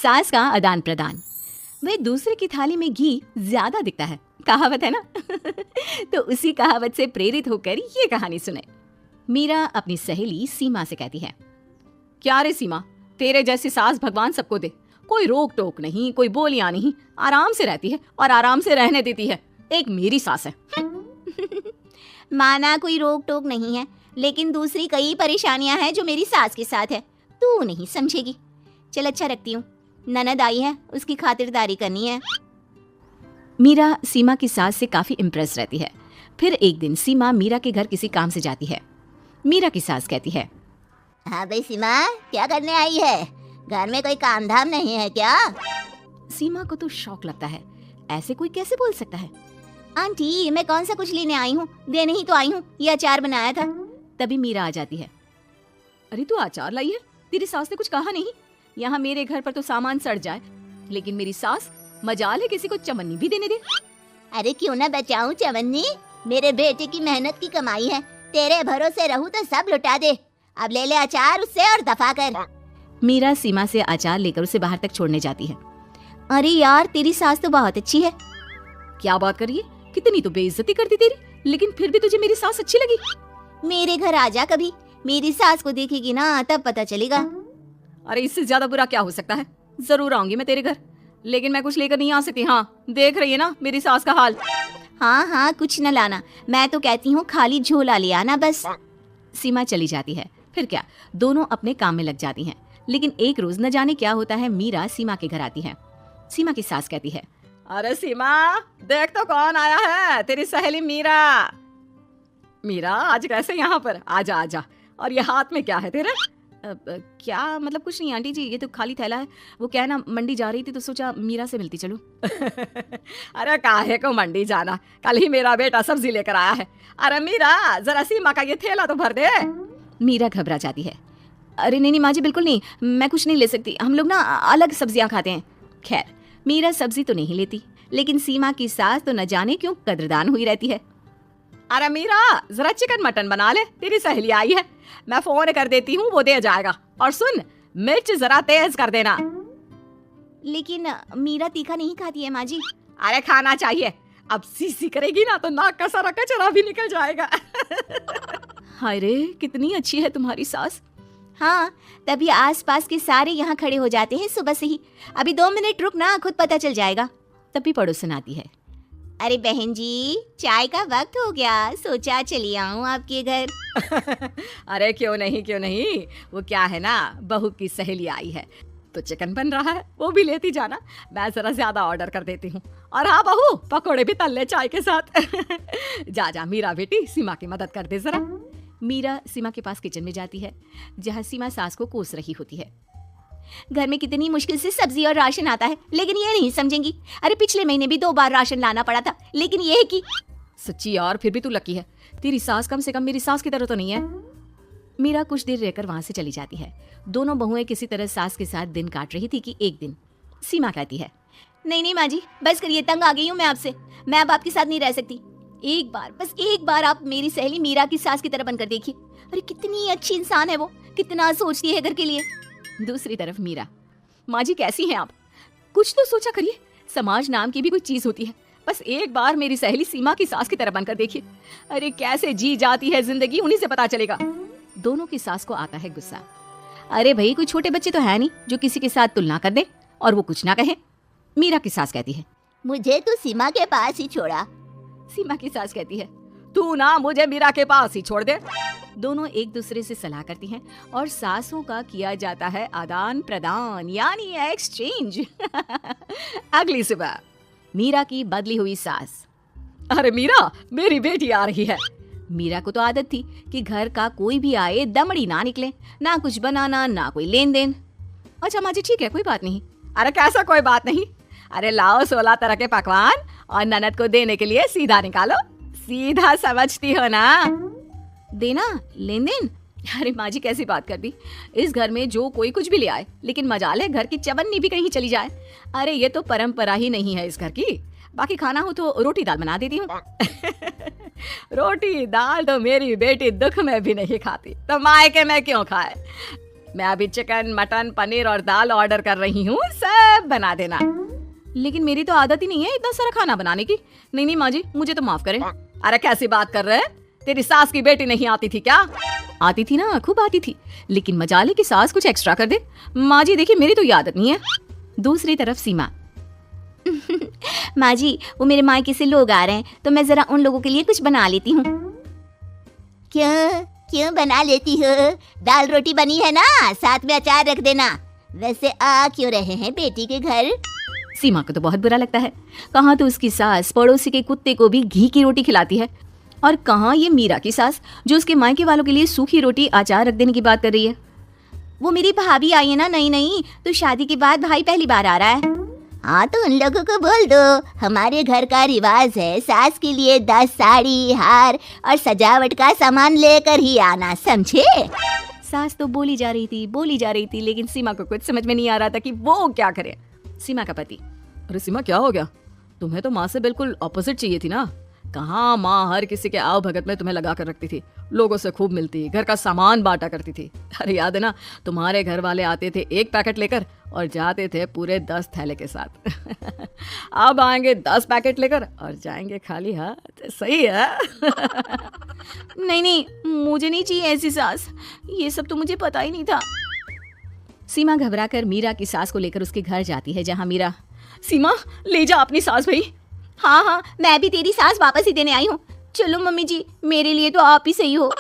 सास का आदान प्रदान। वह दूसरे की थाली में घी ज्यादा दिखता है, कहावत है ना। तो उसी कहावत से प्रेरित होकर ये कहानी सुने। मीरा अपनी सहेली सीमा से कहती है, क्या रे सीमा, तेरे जैसी सास भगवान सबको दे। कोई रोक टोक नहीं, कोई बोलियां नहीं, आराम से रहती है और आराम से रहने देती है। एक मेरी सास है। माना कोई रोक टोक नहीं है, लेकिन दूसरी कई परेशानियां हैं जो मेरी सास के साथ है, तू नहीं समझेगी। चल अच्छा रखती हूँ, ननद आई है, उसकी खातिरदारी करनी है। मीरा सीमा की सास से काफी इम्प्रेस रहती है। फिर एक दिन सीमा मीरा के घर किसी काम से जाती है। मीरा की सास कहती है, हाँ भाई सीमा, क्या करने आई है? घर में कोई काम धाम नहीं है क्या? सीमा को तो शौक लगता है, ऐसे कोई कैसे बोल सकता है। आंटी, मैं कौन सा कुछ लेने आई हूँ, देने ही तो आई हूँ, ये अचार बनाया था। तभी मीरा आ जाती है। अरे तू अचार लाई है? तेरी सास ने कुछ कहा नहीं? यहाँ मेरे घर पर तो सामान सड़ जाए, लेकिन मेरी सास मजाल है किसी को चवन्नी भी देने दे। अरे क्यों ना बचाऊं चवन्नी, मेरे बेटे की मेहनत की कमाई है। तेरे भरोसे रहूं तो सब लुटा दे। अब ले ले अचार उससे और दफा कर। मीरा सीमा से अचार लेकर उसे बाहर तक छोड़ने जाती है। अरे यार, तेरी सास तो बहुत अच्छी है। क्या बात करिए, कितनी तो बेइज्जती करती तेरी, लेकिन फिर भी तुझे मेरी सास अच्छी लगी। मेरे घर आ जा कभी, मेरी सास को देखेगी ना तब पता चलेगा। अरे इससे ज्यादा बुरा क्या हो सकता है। जरूर आऊंगी मैं तेरे घर, लेकिन मैं कुछ लेकर नहीं आ सकती। हाँ, देख रही है ना मेरी सास का हाल। हाँ हाँ, कुछ न लाना, मैं तो कहती हूँ खाली झोला ले आना बस। सीमा चली जाती है। फिर क्या, दोनों अपने काम में लग जाती हैं। लेकिन एक रोज न जाने क्या होता है, मीरा सीमा के घर आती है। सीमा की सास कहती है, अरे सीमा, देख तो कौन आया है, तेरी सहेली मीरा। मीरा, आज कैसे यहाँ पर? आजा आजा। और ये हाथ में क्या है तेरे? क्या मतलब? कुछ नहीं आंटी जी, ये तो खाली थैला है। वो क्या है ना, मंडी जा रही थी तो सोचा मीरा से मिलती चलूं। अरे काहे को मंडी जाना, कल ही मेरा बेटा सब्जी लेकर आया है। अरे मीरा, जरा सीमा का ये थैला तो भर दे। मीरा घबरा जाती है। अरे नहीं नहीं माँ जी, बिल्कुल नहीं, मैं कुछ नहीं ले सकती, हम लोग ना अलग सब्जियां खाते हैं। खैर, मीरा सब्जी तो नहीं लेती, लेकिन सीमा की सास तो न जाने क्यों कद्रदान हुई रहती है। अरे मीरा, जरा चिकन मटन बना ले, तेरी सहेली आई है। मैं फोन कर देती हूँ, वो दे जाएगा। और सुन, मिर्च जरा तेज कर देना। लेकिन मीरा तीखा नहीं खाती है माँ जी। अरे खाना चाहिए, अब सीसी करेगी ना तो नाक का सारा कचरा भी निकल जाएगा। हाय रे, कितनी अच्छी है तुम्हारी सास। हाँ, तभी आसपास के सारे यहाँ खड़े हो जाते हैं सुबह से ही। अभी 2 मिनट रुक ना, खुद पता चल जाएगा। तभी पड़ोसन आती है। अरे बहन जी, चाय का वक्त हो गया, सोचा चली आऊं आपके घर। अरे क्यों नहीं क्यों नहीं, वो क्या है ना, बहू की सहेली आई है तो चिकन बन रहा है, वो भी लेती जाना। मैं जरा ज्यादा ऑर्डर कर देती हूँ। और हाँ बहू, पकोड़े भी तल ले चाय के साथ। जा जा मीरा बेटी, सीमा की मदद कर दे जरा। मीरा सीमा के पास किचन में जाती है, जहाँ सीमा सास को कोस रही होती है। घर में कितनी मुश्किल से सब्जी और राशन आता है, लेकिन ये नहीं समझेंगी। अरे पिछले महीने भी 2 बार राशन लाना पड़ा था, लेकिन ये है कि सच्ची यार, फिर भी तू लकी है, तेरी सास कम से कम मेरी सास की तरह तो नहीं है। मीरा कुछ देर रहकर वहां से चली जाती है। दोनों बहुएं किसी तरह सास के साथ दिन काट रही थी कि एक दिन सीमा कहती है, नहीं नहीं माँ जी, बस करिए, तंग आ गई हूँ मैं आपसे। मैं अब आपके साथ नहीं रह सकती। एक बार, बस एक बार आप मेरी सहेली मीरा की सास की तरह बनकर देखिए। अरे कितनी अच्छी इंसान है वो, कितना सोचती है घर के लिए। दूसरी तरफ मीरा, माँ जी कैसी हैं आप? कुछ तो सोचा करिए, समाज नाम की भी कोई चीज होती है। बस एक बार मेरी सहेली सीमा की सास की तरह बनकर देखिए। अरे कैसे जी जाती है जिंदगी, उन्हीं से पता चलेगा। दोनों की सास को आता है गुस्सा। अरे भाई, कोई छोटे बच्चे तो है नहीं जो किसी के साथ तुलना कर दे और वो कुछ ना कहे। मीरा की सास कहती है, मुझे तो सीमा के पास ही छोड़ा। सीमा की सास कहती है, तू ना मुझे मीरा के पास ही छोड़ दे। दोनों एक दूसरे से सलाह करती हैं और सासों का किया जाता है आदान प्रदान, यानी एक्सचेंज। अगली सुबह मीरा की बदली हुई सास, अरे मीरा, मेरी बेटी आ रही है। मीरा को तो आदत थी कि घर का कोई भी आए दमड़ी ना निकले, ना कुछ बनाना ना कोई लेन देन। अच्छा माँ जी ठीक है, कोई बात नहीं। अरे कैसा कोई बात नहीं, अरे लाओ 16 तरह के पकवान और ननद को देने के लिए सीधा निकालो। सीधा समझती हो ना, देना लेन देन। अरे माँ जी कैसी बात कर दी, इस घर में जो कोई कुछ भी ले आए, लेकिन मजाल है घर की चवन्नी भी कहीं चली जाए। अरे ये तो परंपरा ही नहीं है इस घर की। बाकी खाना हो तो रोटी दाल बना देती हूँ। रोटी दाल तो मेरी बेटी दुख में भी नहीं खाती, तो मायके में क्यों खाए। मैं अभी चिकन मटन पनीर और दाल ऑर्डर कर रही हूँ सर। सब बना देना। लेकिन मेरी तो आदत ही नहीं है इतना सारा खाना बनाने की। नहीं नहीं माँ जी, मुझे तो माफ करें। अरे कैसी बात कर रहे हैं, तेरी सास की बेटी नहीं आती थी क्या? आती थी ना, खूब आती थी, लेकिन मजाले की सास कुछ एक्स्ट्रा कर दे। माँ जी देखिए, मेरी तो ये आदत नहीं है। दूसरी तरफ सीमा, माँ जी वो मेरे मायके से लोग आ रहे हैं तो मैं जरा उन लोगों के लिए कुछ बना लेती हूँ। क्यों क्यों बना लेती हो? दाल रोटी बनी है ना, साथ में अचार रख देना। वैसे आ क्यों रहे हैं बेटी के घर? सीमा को तो बहुत बुरा लगता है। कहाँ तो उसकी सास पड़ोसी के कुत्ते को भी घी की रोटी खिलाती है, और कहाँ ये मीरा की सास जो उसके मायके वालों के लिए सूखी रोटी अचार रख देने की बात कर रही है। वो मेरी भाभी आई है ना, नई तो शादी के बाद भाई पहली बार आ रहा है। हाँ तो उन लोगों को बोल दो, हमारे घर का रिवाज है सास के लिए 10 साड़ी, हार और सजावट का सामान लेकर ही आना, समझे? सास तो बोली जा रही थी, लेकिन सीमा को कुछ समझ में नहीं आ रहा था कि वो क्या करे। सीमा का पति, अरे सीमा क्या हो गया? तुम्हें तो माँ से बिल्कुल ऑपोजिट चाहिए थी ना। कहाँ माँ हर किसी के आव भगत में तुम्हें लगा कर रखती थी, लोगों से खूब मिलती, घर का सामान बांटा करती थी। अरे याद है ना, तुम्हारे घर वाले आते थे 1 पैकेट लेकर और जाते थे पूरे 10 थैले के साथ। अब आएंगे 10 पैकेट लेकर और जाएंगे खाली हाथ। सही है। नहीं मुझे नहीं चाहिए ऐसी सास, ये सब तो मुझे पता ही नहीं था। सीमा घबराकर मीरा की सास को लेकर उसके घर जाती है, जहाँ मीरा, सीमा ले जा अपनी सास भाई। हाँ मैं भी तेरी सास वापस ही देने आई हूँ। चलो मम्मी जी, मेरे लिए तो आप ही सही हो।